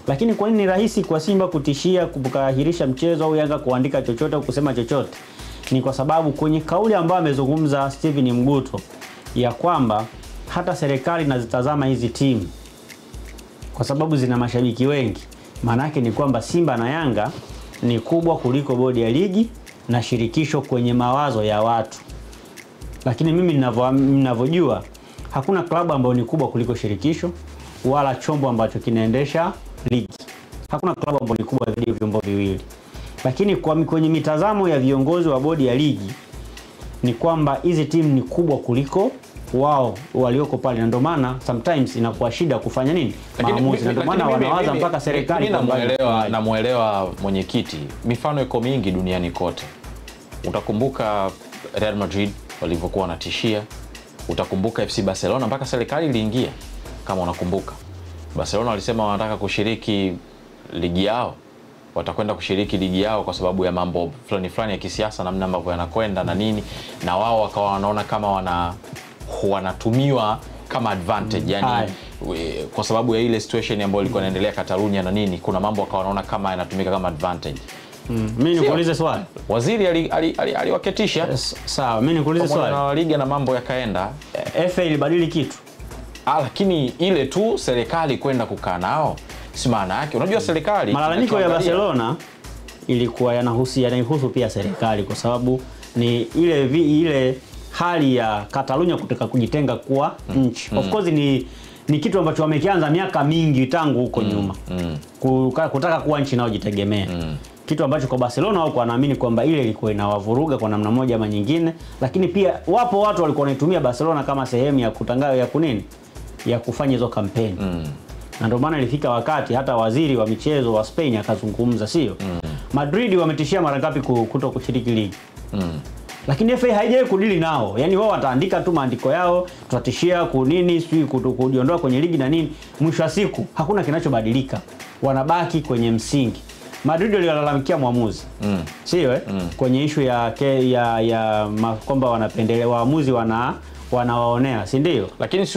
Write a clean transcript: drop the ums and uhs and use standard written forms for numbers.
Lakini kwa nini ni rahisi kwa Simba kutishia kuahirisha mchezo au Yanga kuandika chochote au kusema chochote? Ni kwa sababu kwenye kauli ambayo amezungumza Steven Mguto ya kwamba hata serikali inazitazama hizi timu kwa sababu zina mashabiki wengi. Maana yake ni kwamba Simba na Yanga ni kubwa kuliko bodi ya ligi na shirikisho kwenye mawazo ya watu. Lakini mimi ninavyojua hakuna klabu ambayo ni kubwa kuliko shirikisho wala chombo ambacho kinaendesha ligi. Hakuna klabu ambayo ni kubwa zaidi ya vyombo viwili. Lakini kwenye mitazamo ya viongozi wa bodi ya ligi ni kwamba hizi timu ni kubwa kuliko wao walioko pale, na ndio maana sometimes inakuwa shida kufanya nini maamuzi, na ndio maana wanawaza mpaka serikali. Namuelewa mwenyekiti, mifano iko mingi duniani kote. Utakumbuka Real Madrid walivyokuwa wanatishia, utakumbuka FC Barcelona mpaka serikali iliingia. Kama unakumbuka, Barcelona walisema wanataka kushiriki ligi yao, watakwenda kushiriki ligi yao kwa sababu ya mambo fulani ya kisiasa, namna ambavyo yanakwenda na nini, na wao wakawa wanaona kama wanatumiwa kama advantage, yani kwa sababu ya ile situation ambayo ilikuwa inaendelea Catalonia na nini, kuna mambo wakawa wanaona kama yanatumika kama advantage. Mimi nikuulize swali. Waziri aliwaketisha. Sawa, mimi nikuulize swali. Na liga na mambo yakaenda. FA ilibadili kitu? Lakini ile tu serikali kwenda kukaa nao, si maana yake. Unajua serikali, malalamiko ya Barcelona ilikuwa yanahusu pia serikali, kwa sababu ni ile hali ya Catalonia kutaka kujitenga kuwa nchi. Of course ni kitu ambacho wamekianza miaka mingi tangu huko nyuma. Kutaka kuwa nchi inayojitegemea. Kitu ambacho kwa Barcelona wao wanaamini kwamba ile ilikuwa inawavuruga kwa namna moja ama nyingine, lakini pia wapo watu walikuwa wanaitumia Barcelona kama sehemu ya kutangaza ya kufanya hizo kampeni. Na ndio maana ilifika wakati hata waziri wa michezo wa Spain akazungumza, sio? Madrid wametishia mara ngapi kuto kushiriki ligi. Lakini FA haijawahi kudili nao. Yaani wao wataandika tu maandiko yao, tutatishia kunini, sio kujiondoa kwenye ligi na nini. Mwisho wa siku hakuna kinachobadilika. Wanabaki kwenye msingi. Madrid walilalamikia muamuzi. Sio kwenye issue ya kwamba wanapendelea waamuzi wanawaonea, si ndio? Lakini